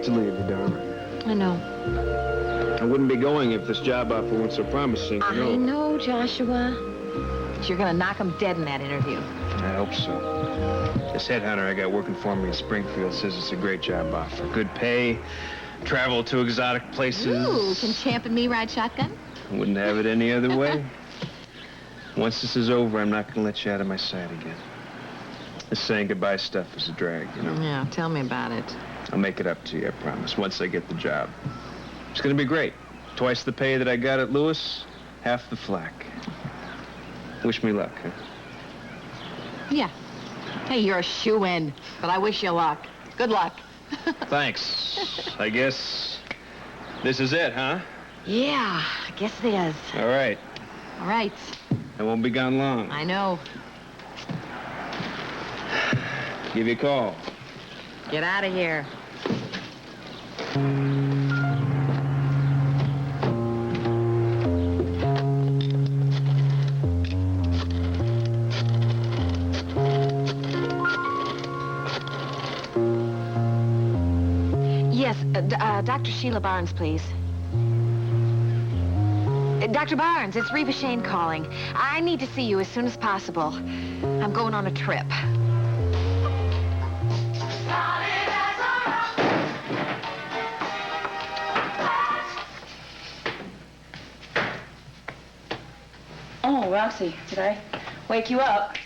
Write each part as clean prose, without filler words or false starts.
hate to leave you, darling. I know. I wouldn't be going if this job offer weren't so promising. I know, Joshua. But you're gonna knock him dead in that interview. I hope so. This headhunter I got working for me in Springfield says it's a great job offer. Good pay, travel to exotic places. Ooh, can Champ and me ride shotgun? Wouldn't have it any other way. Once this is over, I'm not gonna let you out of my sight again. This saying goodbye stuff is a drag, you know? Yeah, tell me about it. I'll make it up to you, I promise, once I get the job. It's gonna be great. Twice the pay that I got at Lewis, half the flack. Wish me luck, huh? Yeah. Hey, you're a shoo-in, but I wish you luck. Good luck. Thanks. I guess this is it, huh? Yeah, I guess it is. All right. All right. I won't be gone long. I know. Give you a call. Get out of here. Yes, Dr. Sheila Barnes, please. Dr. Barnes, it's Reva Shane calling. I need to see you as soon as possible. I'm going on a trip. Oh, Roxy, did I wake you up?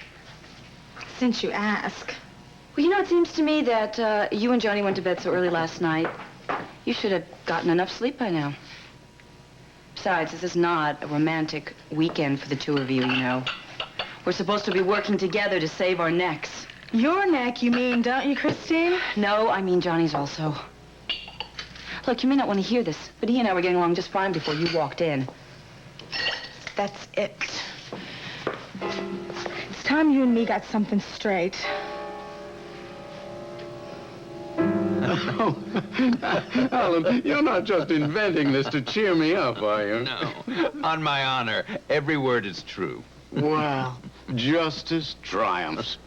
Since you ask. Well, you know, it seems to me that you and Johnny went to bed so early last night. You should have gotten enough sleep by now. Besides, this is not a romantic weekend for the two of you, you know. We're supposed to be working together to save our necks. Your neck, you mean, don't you, Christine? No, I mean Johnny's also. Look, you may not want to hear this, but he and I were getting along just fine before you walked in. That's it. It's time you and me got something straight. Oh, Alan, you're not just inventing this to cheer me up, are you? No. On my honor, every word is true. Well, justice triumphs.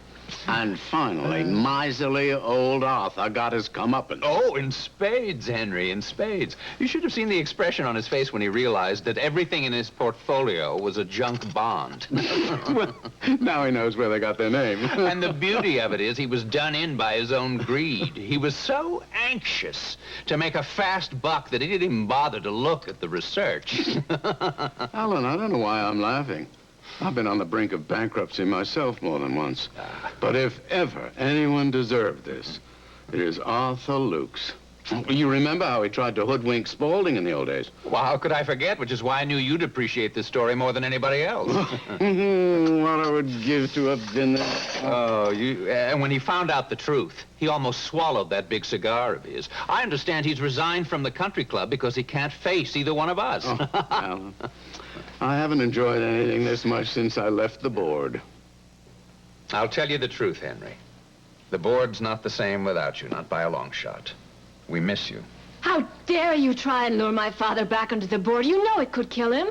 And finally, miserly old Arthur got his comeuppance. Oh, in spades, Henry, in spades. You should have seen the expression on his face when he realized that everything in his portfolio was a junk bond. Well, now he knows where they got their name. And the beauty of it is he was done in by his own greed. He was so anxious to make a fast buck that he didn't even bother to look at the research. Alan, I don't know why I'm laughing. I've been on the brink of bankruptcy myself more than once. But if ever anyone deserved this, it is Arthur Lukes. You remember how he tried to hoodwink Spaulding in the old days? Well, how could I forget? Which is why I knew you'd appreciate this story more than anybody else. What I would give to have been there. Oh, and when he found out the truth, he almost swallowed that big cigar of his. I understand he's resigned from the country club because he can't face either one of us. Oh, Alan, I haven't enjoyed anything this much since I left the board. I'll tell you the truth, Henry. The board's not the same without you, not by a long shot. We miss you. How dare you try and lure my father back onto the board? You know it could kill him.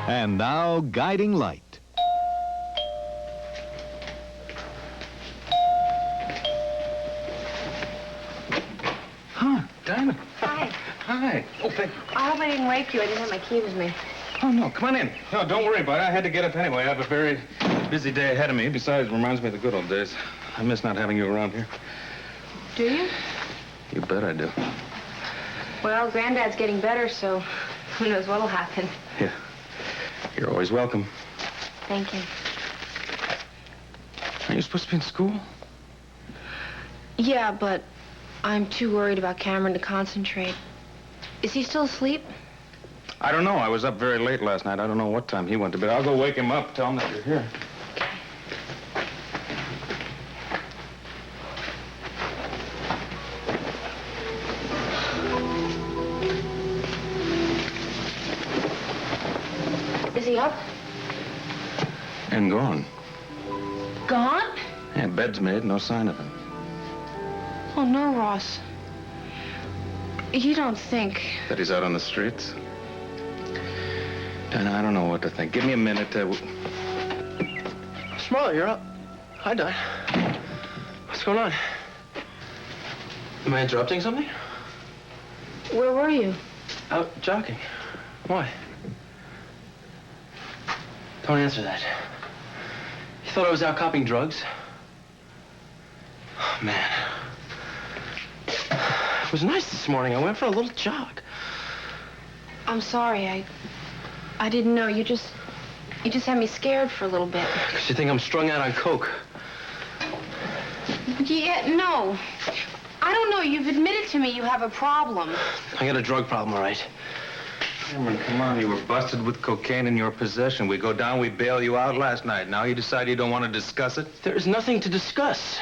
And now, Guiding Light. Huh, Dinah. Hi. Hi. Oh, thank you. I hope I didn't wake you. I didn't have my key with me. Oh, no, come on in. No, don't worry about it. I had to get up anyway. I have a very busy day ahead of me. Besides, it reminds me of the good old days. I miss not having you around here. Do you? You bet I do. Well, Granddad's getting better, so who knows what'll happen. Yeah. You're always welcome. Thank you. Are you supposed to be in school? Yeah, but I'm too worried about Cameron to concentrate. Is he still asleep? I don't know. I was up very late last night. I don't know what time he went to bed. I'll go wake him up, tell him that you're here. Gone. Gone? Yeah, bed's made, no sign of him. Oh, no, Ross. You don't think... That he's out on the streets? Dinah, I don't know what to think. Give me a minute. Marla, you're up. Hi, Di. What's going on? Am I interrupting something? Where were you? Out jogging. Why? Don't answer that. You thought I was out copying drugs? Oh, man. It was nice this morning. I went for a little jog. I'm sorry. I didn't know. You just had me scared for a little bit. Because you think I'm strung out on coke. Yeah, no. I don't know. You've admitted to me you have a problem. I got a drug problem, all right. Cameron, come on. You were busted with cocaine in your possession. We go down, we bail you out last night. Now you decide you don't want to discuss it? There's nothing to discuss.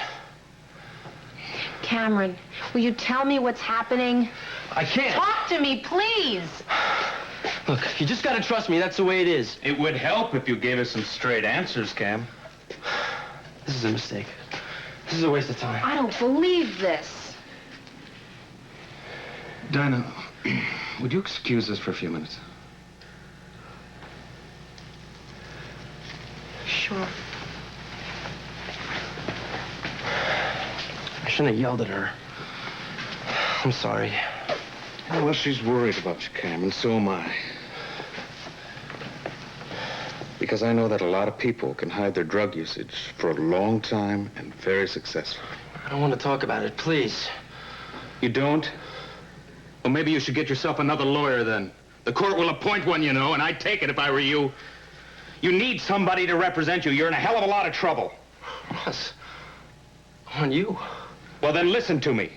Cameron, will you tell me what's happening? I can't. Talk to me, please. Look, you just gotta trust me. That's the way it is. It would help if you gave us some straight answers, Cam. This is a mistake. This is a waste of time. I don't believe this. Dinah, would you excuse us for a few minutes? Sure. I shouldn't have yelled at her. I'm sorry. Yeah, well, she's worried about you, Cam, and so am I. Because I know that a lot of people can hide their drug usage for a long time and very successfully. I don't want to talk about it, please. You don't? Well, maybe you should get yourself another lawyer then. The court will appoint one, you know, and I'd take it if I were you. You need somebody to represent you. You're in a hell of a lot of trouble. Ross, on you. Well, then listen to me.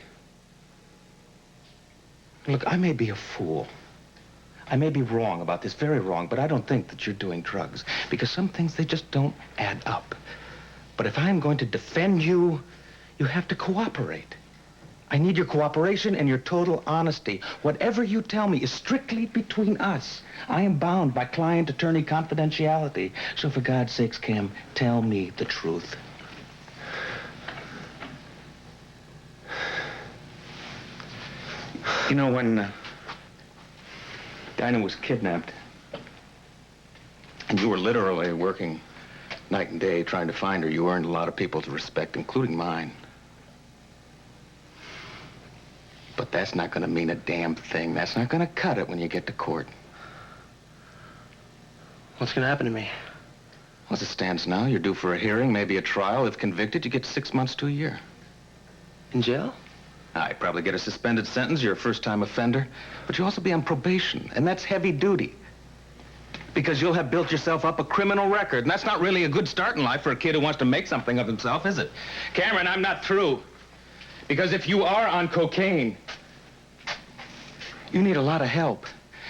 Look, I may be a fool. I may be wrong about this, very wrong, but I don't think that you're doing drugs because some things, they just don't add up. But if I'm going to defend you, you have to cooperate. I need your cooperation and your total honesty. Whatever you tell me is strictly between us. I am bound by client-attorney confidentiality. So for God's sakes, Cam, tell me the truth. You know, when Dinah was kidnapped, and you were literally working night and day trying to find her, you earned a lot of people's respect, including mine. But that's not going to mean a damn thing. That's not going to cut it when you get to court. What's going to happen to me? Well, as it stands now, you're due for a hearing, maybe a trial. If convicted, you get 6 months to a year. In jail? I probably get a suspended sentence. You're a first-time offender. But you'll also be on probation, and that's heavy duty. Because you'll have built yourself up a criminal record, and that's not really a good start in life for a kid who wants to make something of himself, is it? Cameron, I'm not through. Because if you are on cocaine, you need a lot of help.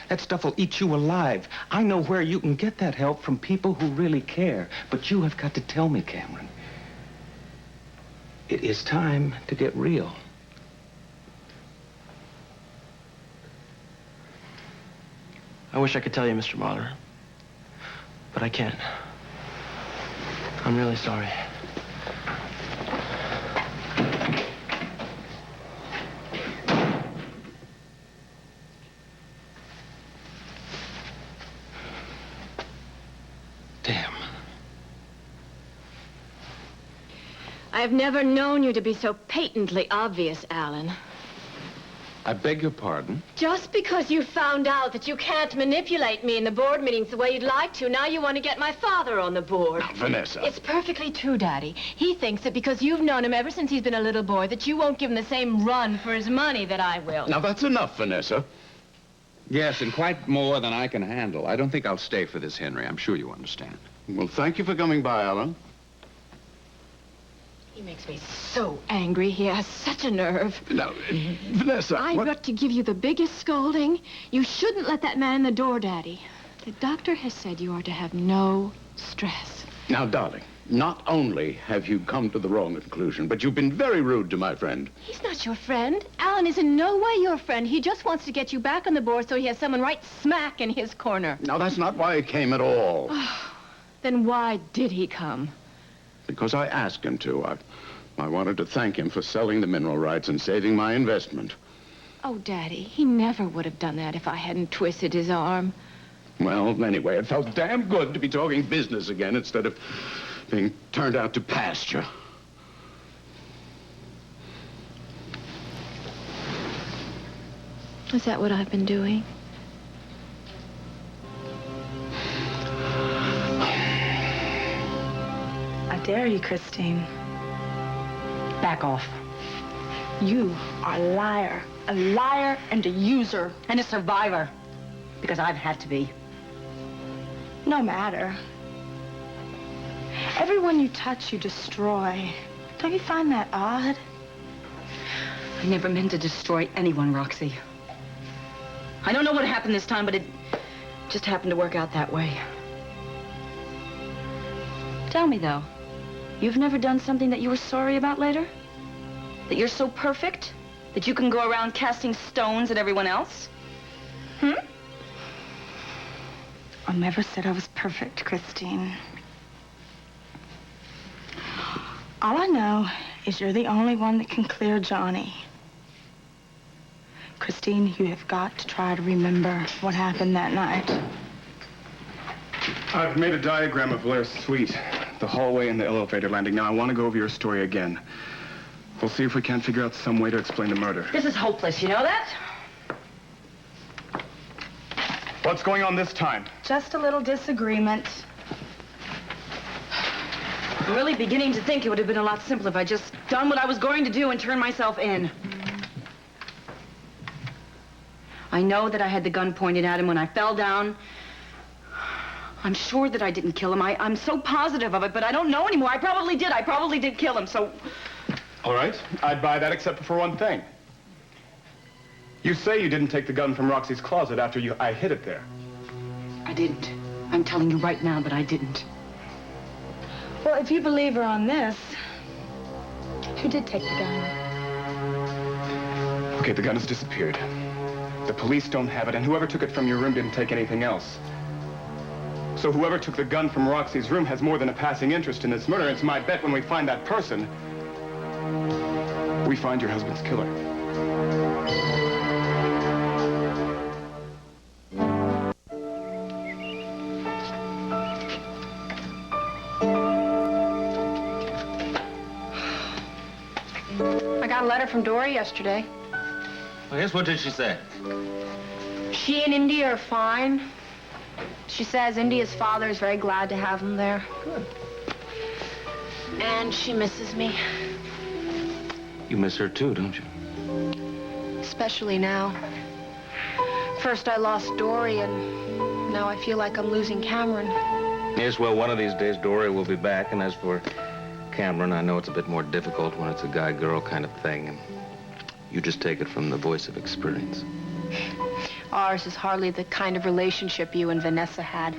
That stuff will eat you alive. I know where you can get that help from people who really care. But you have got to tell me, Cameron. It is time to get real. I wish I could tell you, Mr. Marler. But I can't. I'm really sorry. Damn. I've never known you to be so patently obvious, Alan. I beg your pardon? Just because you found out that you can't manipulate me in the board meetings the way you'd like to, now you want to get my father on the board. Now, Vanessa. It's perfectly true, Daddy. He thinks that because you've known him ever since he's been a little boy, that you won't give him the same run for his money that I will. Now, that's enough, Vanessa. Yes, and quite more than I can handle. I don't think I'll stay for this, Henry. I'm sure you understand. Well, thank you for coming by, Alan. He makes me so angry. He has such a nerve. Now, Vanessa, I've what... got to give you the biggest scolding. You shouldn't let that man in the door, Daddy. The doctor has said you are to have no stress. Now, darling, not only have you come to the wrong conclusion, but you've been very rude to my friend. He's not your friend. Alan is in no way your friend. He just wants to get you back on the board so he has someone right smack in his corner. Now, that's not why I came at all. Then why did he come? Because I asked him to. I wanted to thank him for selling the mineral rights and saving my investment. Oh, Daddy, he never would have done that if I hadn't twisted his arm. Well, anyway, it felt damn good to be talking business again instead of being turned out to pasture. Is that what I've been doing? I dare you, Christine. Back off. You are a liar and a user. And a survivor. Because I've had to be. No matter. Everyone you touch, you destroy. Don't you find that odd? I never meant to destroy anyone, Roxy. I don't know what happened this time, but it just happened to work out that way. Tell me, though, you've never done something that you were sorry about later? That you're so perfect that you can go around casting stones at everyone else? I never said I was perfect, Christine. All I know is you're the only one that can clear Johnny. Christine, you have got to try to remember what happened that night. I've made a diagram of Blair's suite, the hallway and the elevator landing. Now, I want to go over your story again. We'll see if we can't figure out some way to explain the murder. This is hopeless, you know that? What's going on this time? Just a little disagreement. I'm really beginning to think it would have been a lot simpler if I just done what I was going to do and turned myself in. I know that I had the gun pointed at him when I fell down. I'm sure that I didn't kill him. I'm so positive of it, but I don't know anymore. I probably did kill him, so... All right, I'd buy that except for one thing. You say you didn't take the gun from Roxy's closet after I hid it there. I didn't. I'm telling you right now that I didn't. Well, if you believe her on this, who did take the gun? Okay, the gun has disappeared. The police don't have it, and whoever took it from your room didn't take anything else. So whoever took the gun from Roxy's room has more than a passing interest in this murder. It's my bet when we find that person, we find your husband's killer. I got a letter from Dory yesterday. Well, yes, what did she say? She and Indy are fine. She says India's father is very glad to have him there. Good. And she misses me. You miss her too, don't you? Especially now. First I lost Dory, and now I feel like I'm losing Cameron. Yes, well, one of these days Dory will be back, and as for Cameron, I know it's a bit more difficult when it's a guy-girl kind of thing, and you just take it from the voice of experience. Ours is hardly the kind of relationship you and Vanessa had.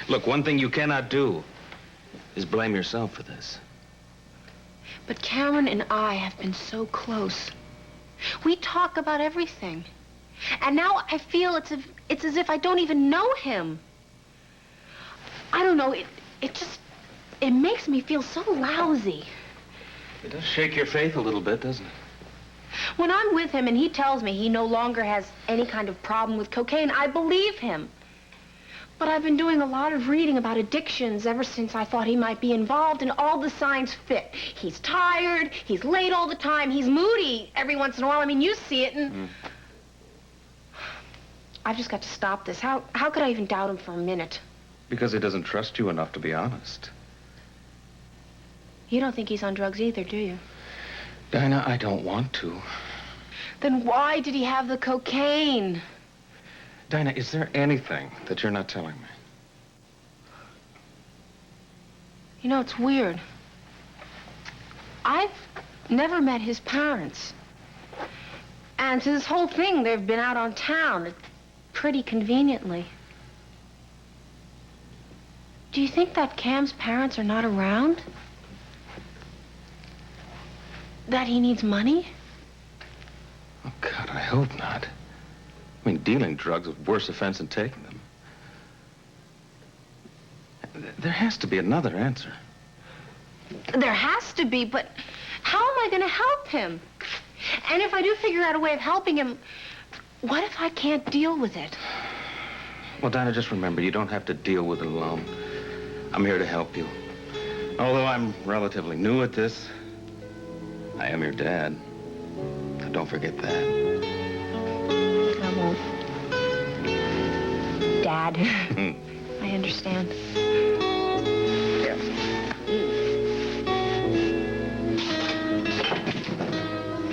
Look, one thing you cannot do is blame yourself for this. But Cameron and I have been so close. We talk about everything. And now I feel it's as if I don't even know him. I don't know, it makes me feel so lousy. It does shake your faith a little bit, doesn't it? When I'm with him and he tells me he no longer has any kind of problem with cocaine, I believe him. But I've been doing a lot of reading about addictions ever since I thought he might be involved, and all the signs fit. He's tired, he's late all the time, he's moody every once in a while. I mean, you see it, and... I've just got to stop this. How could I even doubt him for a minute? Because he doesn't trust you enough to be honest. You don't think he's on drugs either, do you? Dinah, I don't want to. Then why did he have the cocaine? Dinah, is there anything that you're not telling me? You know, it's weird. I've never met his parents. And to this whole thing, they've been out on town pretty conveniently. Do you think that Cam's parents are not around? That he needs money? Oh, God, I hope not. I mean, dealing drugs is a worse offense than taking them. there has to be another answer. There has to be, but how am I going to help him? And if I do figure out a way of helping him, what if I can't deal with it? Well, Dinah, just remember, you don't have to deal with it alone. I'm here to help you. Although I'm relatively new at this, I am your dad. Now, don't forget that. I won't. Dad. I understand.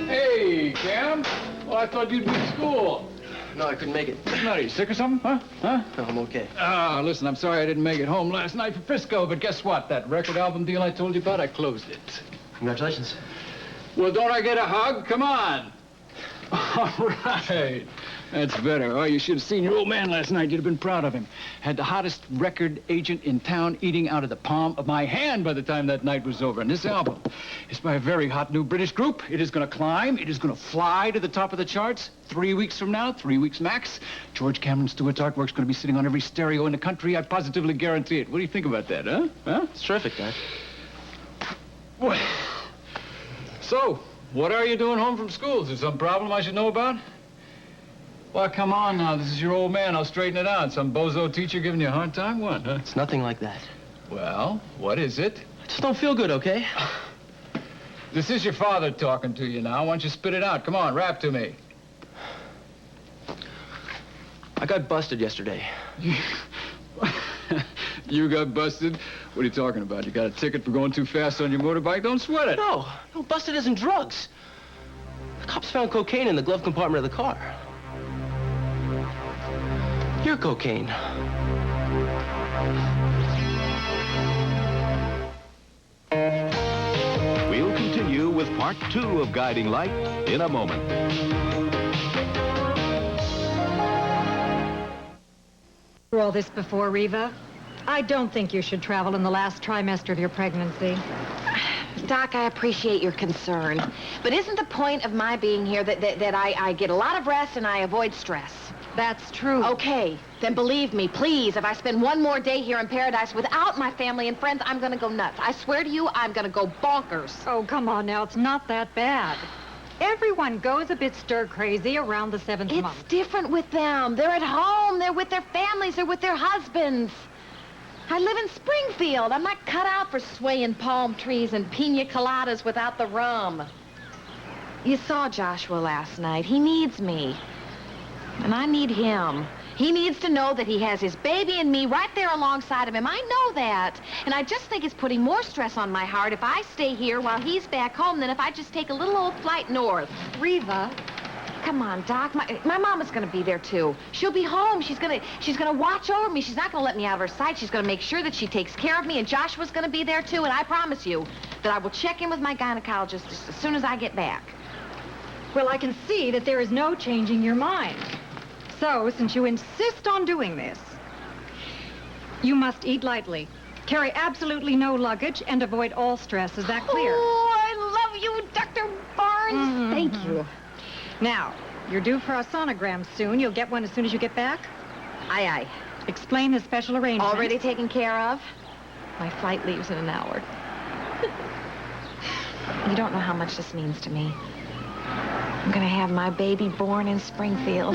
Hey, Cam. Well, I thought you'd be at school. No, I couldn't make it. What's the matter? You sick or something, huh? Huh? No, I'm okay. Listen, I'm sorry I didn't make it home last night for Frisco, but guess what? That record album deal I told you about, I closed it. Congratulations. Well, don't I get a hug? Come on. All right. That's better. Oh, you should have seen your old man last night. You'd have been proud of him. Had the hottest record agent in town eating out of the palm of my hand by the time that night was over. And this album is by a very hot new British group. It is going to climb. It is going to fly to the top of the charts 3 weeks from now, 3 weeks max. George Cameron Stewart's artwork's going to be sitting on every stereo in the country. I positively guarantee it. What do you think about that, huh? Huh? It's terrific, Dad. Well, so, what are you doing home from school? Is there some problem I should know about? Well, come on now. This is your old man. I'll straighten it out. Some bozo teacher giving you a hard time? What, huh? It's nothing like that. Well, what is it? I just don't feel good, okay? This is your father talking to you now. Why don't you spit it out? Come on, rap to me. I got busted yesterday. You got busted? What are you talking about? You got a ticket for going too fast on your motorbike? Don't sweat it. No, busted isn't drugs. The cops found cocaine in the glove compartment of the car. Your cocaine. We'll continue with part 2 of Guiding Light in a moment. All this before, Reva? I don't think you should travel in the last trimester of your pregnancy. Doc, I appreciate your concern. But isn't the point of my being here that I get a lot of rest and I avoid stress? That's true. Okay, then believe me, please, if I spend one more day here in paradise without my family and friends, I'm gonna go nuts. I swear to you, I'm gonna go bonkers. Oh, come on now. It's not that bad. Everyone goes a bit stir-crazy around the 7th month. It's different with them. They're at home. They're with their families. They're with their husbands. I live in Springfield. I'm not cut out for swaying palm trees and pina coladas without the rum. You saw Joshua last night. He needs me. And I need him. He needs to know that he has his baby and me right there alongside of him. I know that. And I just think it's putting more stress on my heart if I stay here while he's back home than if I just take a little old flight north. Reva. Come on, Doc. My mama's gonna be there, too. She'll be home. She's gonna watch over me. She's not gonna let me out of her sight. She's gonna make sure that she takes care of me, and Joshua's gonna be there, too. And I promise you that I will check in with my gynecologist as soon as I get back. Well, I can see that there is no changing your mind. So, since you insist on doing this, you must eat lightly, carry absolutely no luggage, and avoid all stress. Is that clear? Oh, I love you, Dr. Barnes. Thank you. Now, you're due for a sonogram soon. You'll get one as soon as you get back? Aye, aye. Explain the special arrangement. Already taken care of? My flight leaves in an hour. You don't know how much this means to me. I'm gonna have my baby born in Springfield.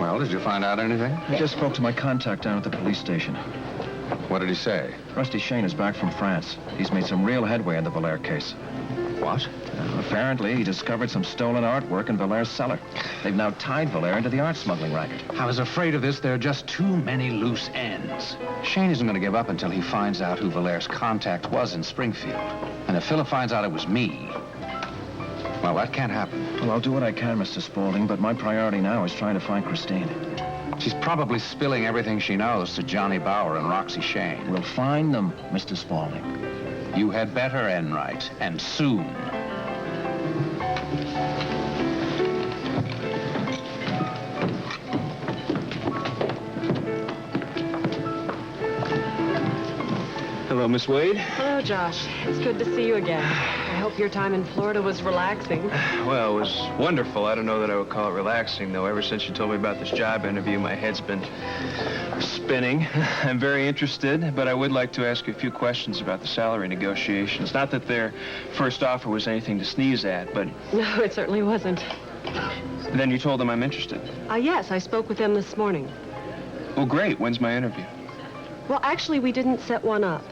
Well, did you find out anything? I just spoke to my contact down at the police station. What did he say? Rusty Shane is back from France. He's made some real headway in the Valère case. What? Apparently, he discovered some stolen artwork in Valère's cellar. They've now tied Valère into the art smuggling racket. I was afraid of this. There are just too many loose ends. Shane isn't going to give up until he finds out who Valère's contact was in Springfield. And if Philip finds out it was me, well, that can't happen. Well, I'll do what I can, Mr. Spaulding, but my priority now is trying to find Christine. She's probably spilling everything she knows to Johnny Bauer and Roxy Shane. We'll find them, Mr. Spaulding. You had better, Enright, and soon. Hello, Miss Wade. Hello, Josh. It's good to see you again. I hope your time in Florida was relaxing. Well, it was wonderful. I don't know that I would call it relaxing, though. Ever since you told me about this job interview, my head's been spinning. I'm very interested, but I would like to ask you a few questions about the salary negotiations. Not that their first offer was anything to sneeze at, but... No, it certainly wasn't. Then you told them I'm interested. Yes, I spoke with them this morning. Well, great. When's my interview? Well, actually, we didn't set one up.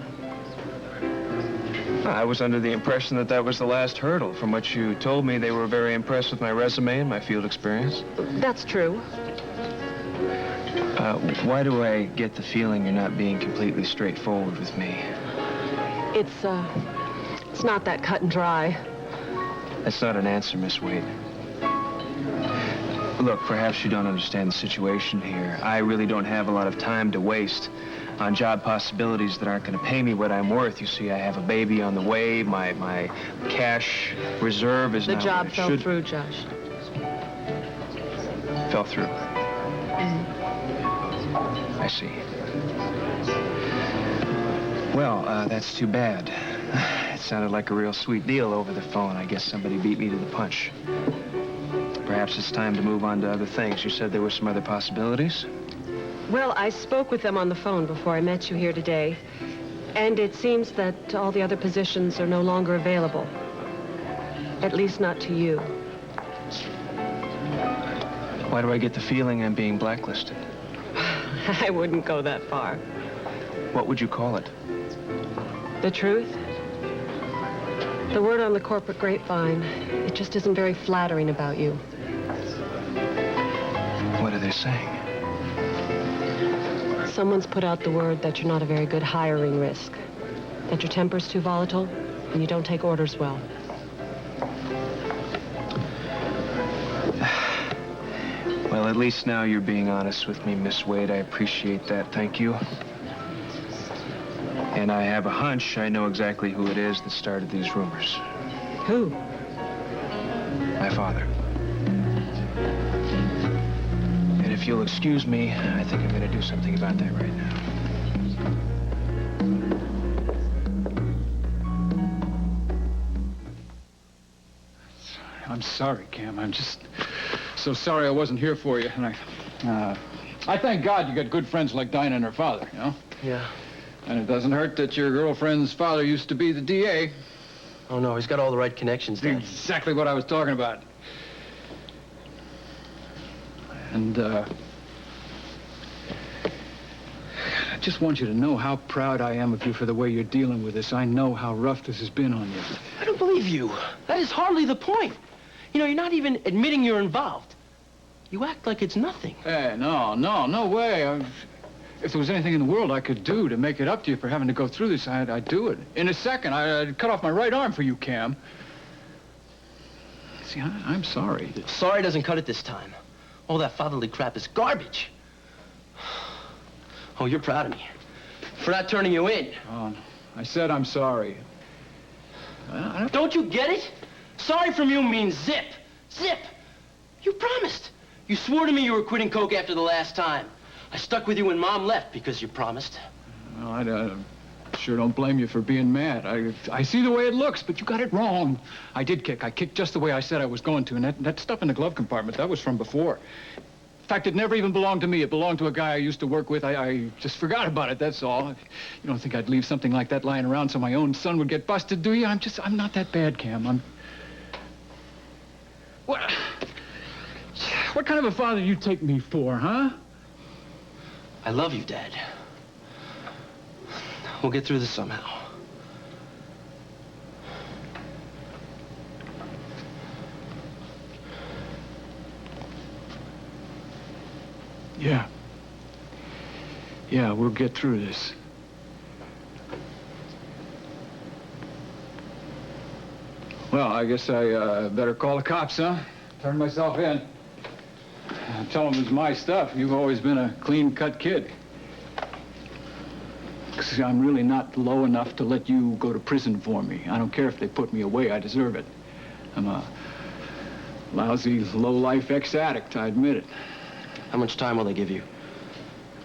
I was under the impression that that was the last hurdle. From what you told me, they were very impressed with my resume and my field experience. That's true. Why do I get the feeling you're not being completely straightforward with me? It's not that cut and dry. That's not an answer, Miss Wade. Look, perhaps you don't understand the situation here. I really don't have a lot of time to waste on job possibilities that aren't going to pay me what I'm worth. You see, I have a baby on the way. My cash reserve is The now job what it fell should. through, Josh. Fell through. I see. Well, that's too bad. It sounded like a real sweet deal over the phone. I guess somebody beat me to the punch. Perhaps it's time to move on to other things. You said there were some other possibilities? Well, I spoke with them on the phone before I met you here today, and it seems that all the other positions are no longer available. At least not to you. Why do I get the feeling I'm being blacklisted? I wouldn't go that far. What would you call it? The truth? The word on the corporate grapevine, it just isn't very flattering about you. What are they saying? Someone's put out the word that you're not a very good hiring risk, that your temper's too volatile, and you don't take orders well. Well, at least now you're being honest with me, Miss Wade. I appreciate that. Thank you. And I have a hunch I know exactly who it is that started these rumors. Who? My father. And if you'll excuse me, I think I'm going to do something about that right now. I'm sorry, Cam. I'm just so sorry I wasn't here for you. And I thank God you got good friends like Dinah and her father, you know? Yeah. And it doesn't hurt that your girlfriend's father used to be the DA. Oh, no, he's got all the right connections, Dad. Exactly what I was talking about. And, I just want you to know how proud I am of you for the way you're dealing with this. I know how rough this has been on you. I don't believe you. That is hardly the point. You know, you're not even admitting you're involved. You act like it's nothing. Hey, no way. If there was anything in the world I could do to make it up to you for having to go through this, I'd do it. In a second, I'd cut off my right arm for you, Cam. See, I'm sorry. Sorry doesn't cut it this time. All that fatherly crap is garbage. Oh, you're proud of me for not turning you in. Oh, no. I said I'm sorry. Don't you get it? Sorry from you means zip. Zip. You promised. You swore to me you were quitting coke after the last time. I stuck with you when Mom left because you promised. Well, I sure don't blame you for being mad. I see the way it looks, but you got it wrong. I did kick. I kicked just the way I said I was going to, and that stuff in the glove compartment, that was from before. In fact, it never even belonged to me. It belonged to a guy I used to work with. I just forgot about it, that's all. You don't think I'd leave something like that lying around so my own son would get busted, do you? I'm not that bad, Cam. What kind of a father do you take me for, huh? I love you, Dad. We'll get through this somehow. Yeah, we'll get through this. Well, I guess I better call the cops, huh? Turn myself in. Tell them it's my stuff. You've always been a clean-cut kid. 'Cause I'm really not low enough to let you go to prison for me. I don't care if they put me away. I deserve it. I'm a lousy, low-life ex-addict, I admit it. How much time will they give you?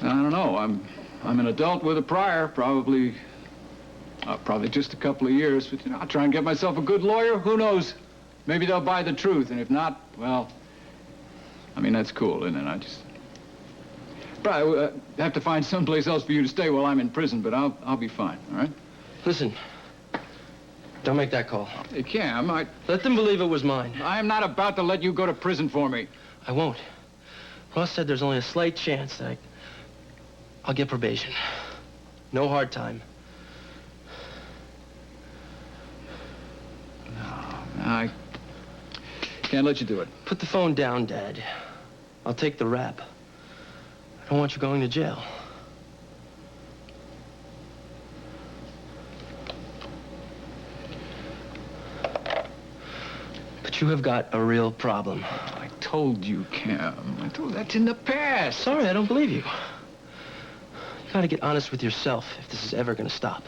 I don't know. I'm an adult with a prior, probably Probably just a couple of years, but, I'll try and get myself a good lawyer. Who knows? Maybe they'll buy the truth, and if not, well, that's cool, isn't it? Probably have to find someplace else for you to stay while I'm in prison, but I'll be fine, all right? Listen, don't make that call. Hey, Cam, Let them believe it was mine. I am not about to let you go to prison for me. I won't. Ross said there's only a slight chance that I'll get probation. No hard time. No, I can't let you do it. Put the phone down, Dad. I'll take the rap. I don't want you going to jail. But you have got a real problem. I told you, Cam. I told that's in the past. Sorry, I don't believe you. You gotta get honest with yourself if this is ever gonna stop.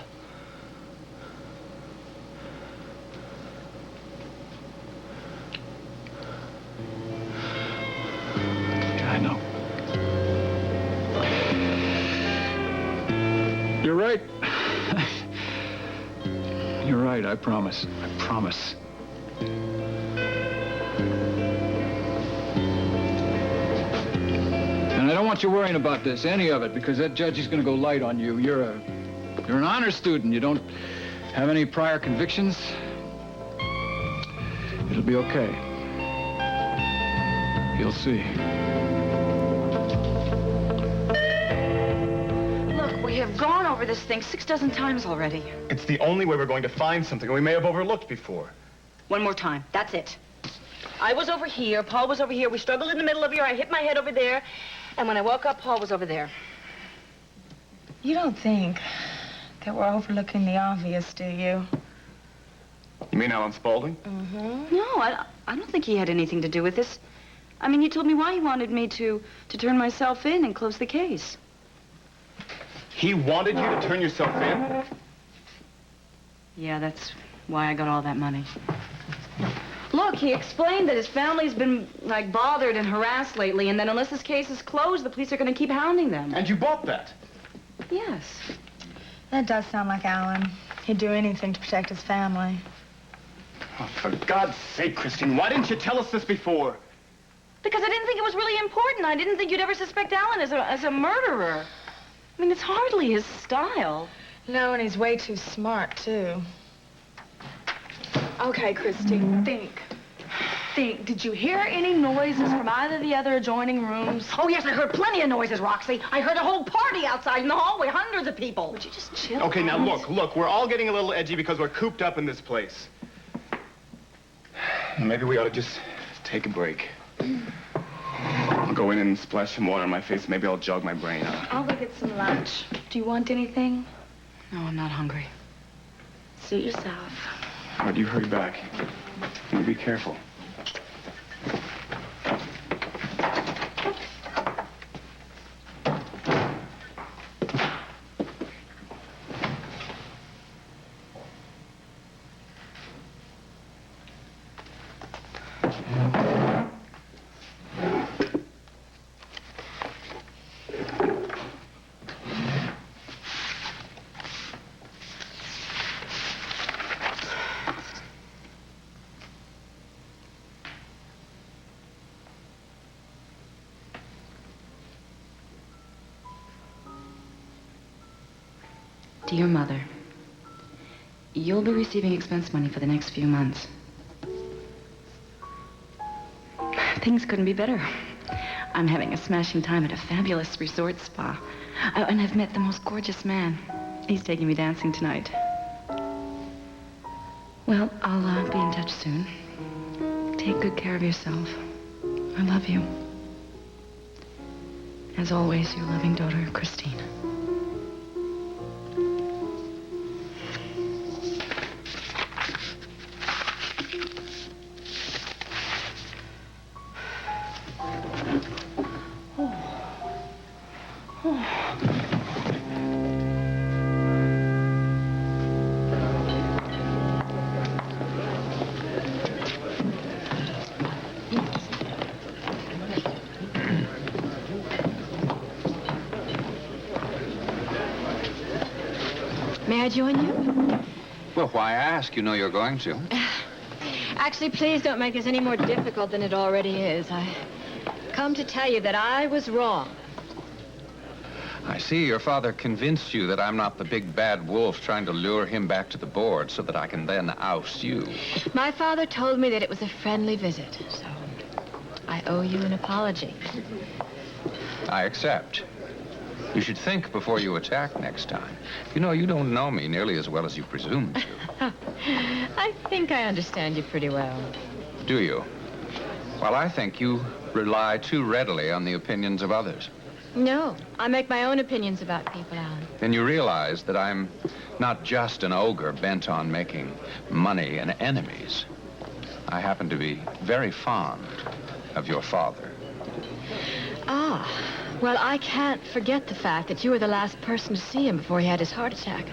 I know. You're right. You're right, I promise. I promise. And I don't want you worrying about this, any of it, because that judge is going to go light on you. You're an honor student. You don't have any prior convictions. It'll be okay. You'll see. Look, we have gone over this thing 6 dozen times already. It's the only way we're going to find something we may have overlooked before. One more time. That's it. I was over here. Paul was over here. We struggled in the middle of here. I hit my head over there. And when I woke up, Paul was over there. You don't think that we're overlooking the obvious, do you? You mean Alan Spaulding? Mm-hmm. No, I don't think he had anything to do with this. He told me why he wanted me to turn myself in and close the case. He wanted you to turn yourself in? Yeah, that's why I got all that money. Look, he explained that his family's been, bothered and harassed lately, and that unless this case is closed, the police are going to keep hounding them. And you bought that? Yes. That does sound like Alan. He'd do anything to protect his family. Oh, for God's sake, Christine, why didn't you tell us this before? Because I didn't think it was really important. I didn't think you'd ever suspect Alan as a murderer. It's hardly his style. No, and he's way too smart, too. Okay, Christine, think. Did you hear any noises from either of the other adjoining rooms? Oh, yes, I heard plenty of noises, Roxy. I heard a whole party outside in the hallway, hundreds of people. Would you just chill Okay, now out? look, we're all getting a little edgy because we're cooped up in this place. Maybe we ought to just take a break. I'll go in and splash some water on my face. Maybe I'll jog my brain out. I'll go get some lunch. Do you want anything? No, I'm not hungry. Suit yourself. All right, you hurry back. And be careful. Dear Mother, you'll be receiving expense money for the next few months. Things couldn't be better. I'm having a smashing time at a fabulous resort spa. And I've met the most gorgeous man. He's taking me dancing tonight. Well, I'll be in touch soon. Take good care of yourself. I love you. As always, your loving daughter, Christine. I join you? Well, why ask? You know you're going to. Actually, please don't make this any more difficult than it already is. I come to tell you that I was wrong. I see your father convinced you that I'm not the big bad wolf trying to lure him back to the board so that I can then oust you. My father told me that it was a friendly visit, so I owe you an apology. I accept. You should think before you attack next time. You know, you don't know me nearly as well as you presume to. I think I understand you pretty well. Do you? Well, I think you rely too readily on the opinions of others. No, I make my own opinions about people, Alan. Then you realize that I'm not just an ogre bent on making money and enemies. I happen to be very fond of your father. Ah, well, I can't forget the fact that you were the last person to see him before he had his heart attack.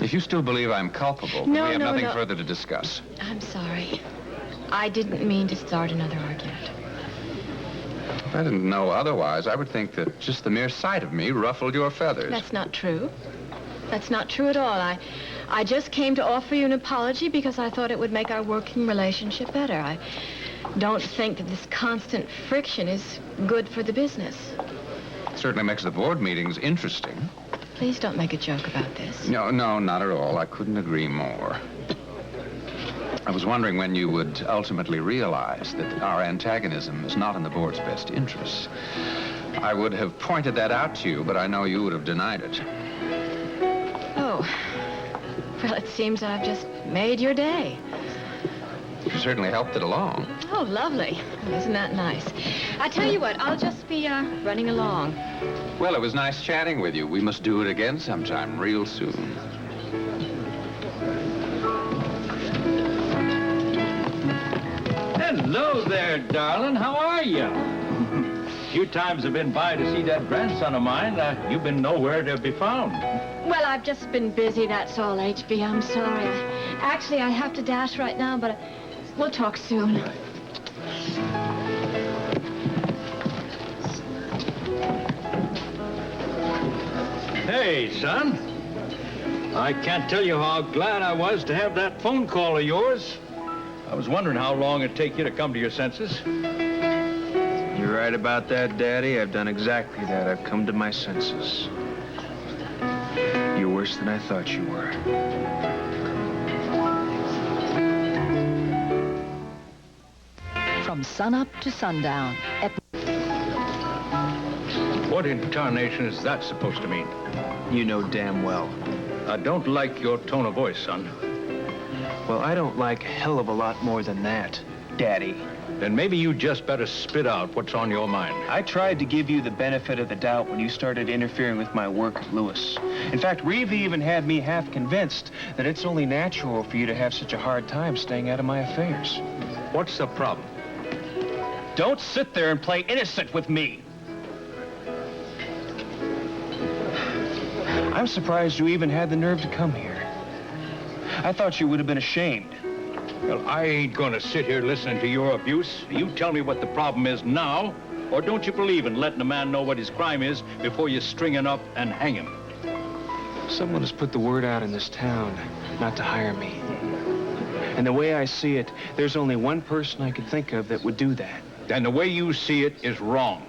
If you still believe I'm culpable, No, we have no, nothing no. further to discuss. I'm sorry. I didn't mean to start another argument. If I didn't know otherwise, I would think that just the mere sight of me ruffled your feathers. That's not true. That's not true at all. I just came to offer you an apology because I thought it would make our working relationship better. I don't think that this constant friction is good for the business. It certainly makes the board meetings interesting. Please don't make a joke about this. No, not at all. I couldn't agree more. I was wondering when you would ultimately realize that our antagonism is not in the board's best interests. I would have pointed that out to you, but I know you would have denied it. Oh. Well, it seems I've just made your day. You certainly helped it along. Oh, lovely. Isn't that nice? I tell you what, I'll just be running along. Well, it was nice chatting with you. We must do it again sometime real soon. Hello there, darling. How are you? Few times I've been by to see that grandson of mine. You've been nowhere to be found. Well, I've just been busy, that's all, HB. I'm sorry. Actually, I have to dash right now, but we'll talk soon. Hey, son. I can't tell you how glad I was to have that phone call of yours. I was wondering how long it'd take you to come to your senses. You're right about that, Daddy. I've done exactly that. I've come to my senses. You're worse than I thought you were. From sunup to sundown. What in tarnation is that supposed to mean? You know damn well. I don't like your tone of voice, son. Well, I don't like a hell of a lot more than that, Daddy. Then maybe you just better spit out what's on your mind. I tried to give you the benefit of the doubt when you started interfering with my work at Lewis. In fact, Reva even had me half convinced that it's only natural for you to have such a hard time staying out of my affairs. What's the problem? Don't sit there and play innocent with me. I'm surprised you even had the nerve to come here. I thought you would have been ashamed. Well, I ain't gonna sit here listening to your abuse. You tell me what the problem is now, or don't you believe in letting a man know what his crime is before you string him up and hang him? Someone has put the word out in this town not to hire me. And the way I see it, there's only one person I could think of that would do that. And the way you see it is wrong.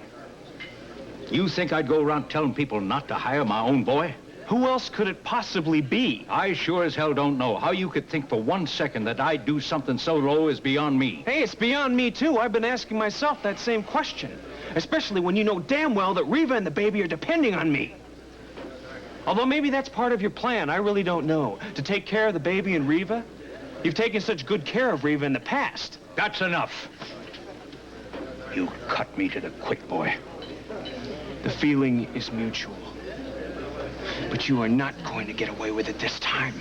You think I'd go around telling people not to hire my own boy? Who else could it possibly be? I sure as hell don't know. How you could think for 1 second that I'd do something so low is beyond me. Hey, it's beyond me, too. I've been asking myself that same question. Especially when you know damn well that Reva and the baby are depending on me. Although maybe that's part of your plan. I really don't know. To take care of the baby and Reva? You've taken such good care of Reva in the past. That's enough. You cut me to the quick, boy. The feeling is mutual. But you are not going to get away with it this time.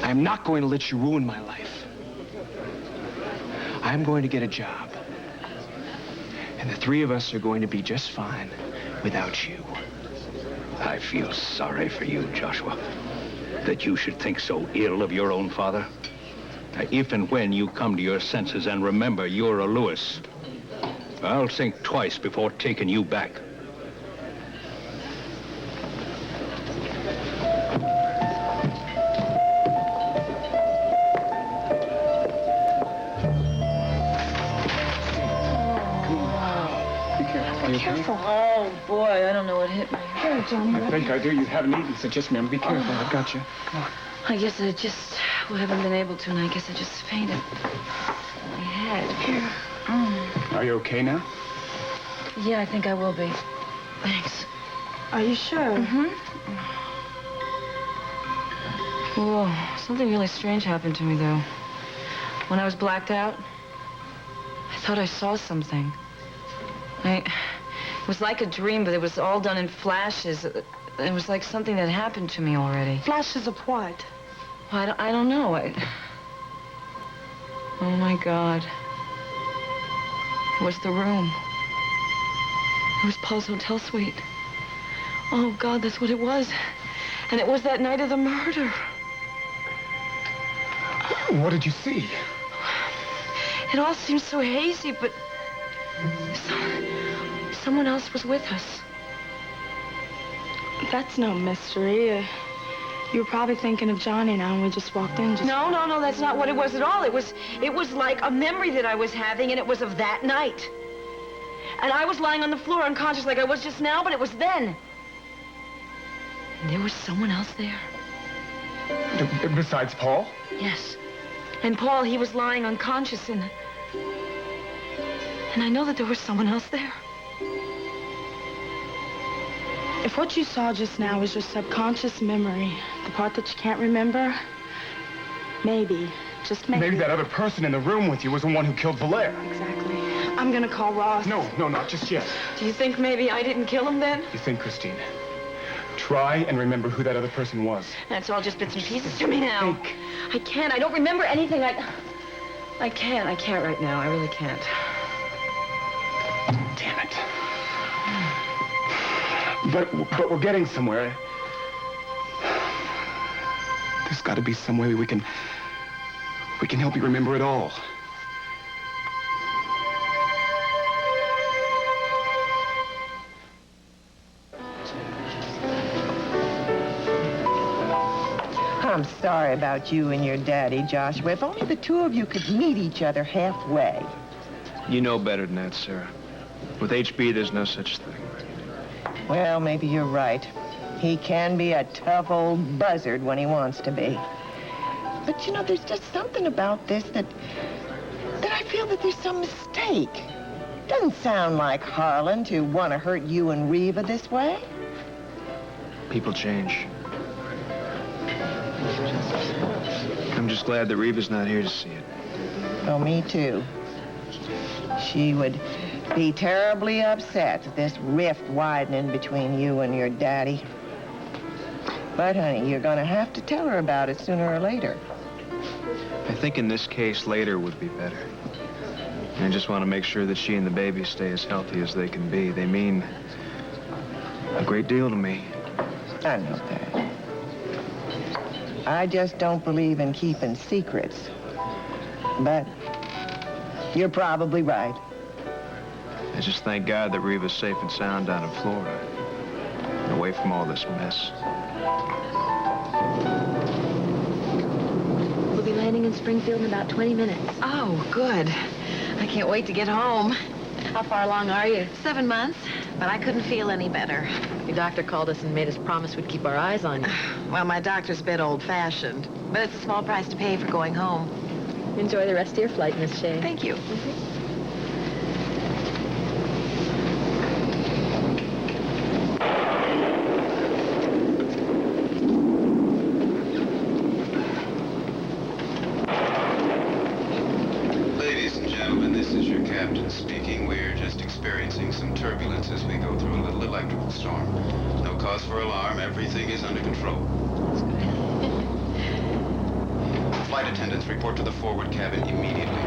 I am not going to let you ruin my life. I'm going to get a job. And the three of us are going to be just fine without you. I feel sorry for you, Joshua, that you should think so ill of your own father. If and when you come to your senses and remember you're a Lewis, I'll think twice before taking you back. careful. Oh, boy, I don't know what hit me. Here, Johnny. I think I do. You haven't eaten, so just remember, be careful. I've got you. Come on. I guess I just haven't been able to, and I guess I just fainted. My head. Here. Are you okay now? Yeah, I think I will be. Thanks. Are you sure? Mm-hmm. Whoa, something really strange happened to me, though. When I was blacked out, I thought I saw something. It was like a dream, but it was all done in flashes. It was like something that happened to me already. Flashes of what? Well, I don't know. Oh, my God. It was the room. It was Paul's hotel suite. Oh, God, that's what it was. And it was that night of the murder. What did you see? It all seems so hazy, but someone else was with us. That's no mystery. You were probably thinking of Johnny now, and we just walked in. No, that's not what it was at all. It was like a memory that I was having, and it was of that night. And I was lying on the floor unconscious like I was just now, but it was then. And there was someone else there. Besides Paul? Yes. And Paul, he was lying unconscious, and I know that there was someone else there. If what you saw just now is your subconscious memory, the part that you can't remember, maybe, just maybe. Maybe that other person in the room with you was the one who killed Valère. Exactly. I'm gonna call Ross. No, not just yet. Do you think maybe I didn't kill him then? You think, Christine? Try and remember who that other person was. That's all just bits and pieces to me now. Think. I can't. I don't remember anything. I can't. I can't right now. I really can't. Damn it. But we're getting somewhere. There's got to be some way we can help you remember it all. I'm sorry about you and your daddy, Joshua. If only the two of you could meet each other halfway. You know better than that, Sarah. With HB, there's no such thing. Well, maybe you're right. He can be a tough old buzzard when he wants to be. But, you know, there's just something about this that I feel that there's some mistake. Doesn't sound like Harlan to want to hurt you and Reva this way. People change. I'm just glad that Reva's not here to see it. Oh, me too. She would be terribly upset at this rift widening between you and your daddy. But, honey, you're going to have to tell her about it sooner or later. I think in this case, later would be better. I just want to make sure that she and the baby stay as healthy as they can be. They mean a great deal to me. I know that. I just don't believe in keeping secrets. But you're probably right. I just thank God that Reva's safe and sound down in Florida. And away from all this mess. We'll be landing in Springfield in about 20 minutes. Oh, good. I can't wait to get home. How far along are you? 7 months, but I couldn't feel any better. Your doctor called us and made us promise we'd keep our eyes on you. Well, my doctor's a bit old-fashioned, but it's a small price to pay for going home. Enjoy the rest of your flight, Miss Shea. Thank you. Ladies and gentlemen, this is your captain speaking. We're just experiencing some turbulence as we go through a little electrical storm. No cause for alarm. Everything is under control. Flight attendants, report to the forward cabin immediately.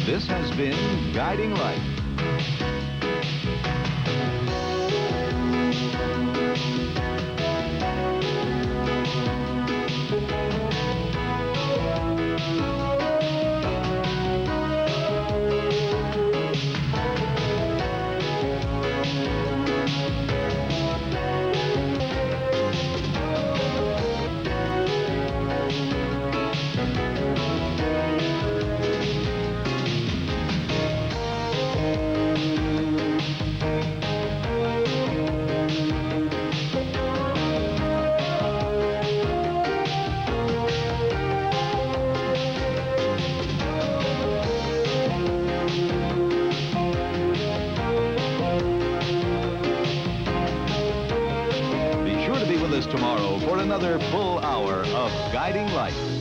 This has been Guiding Light. for another full hour of Guiding Light.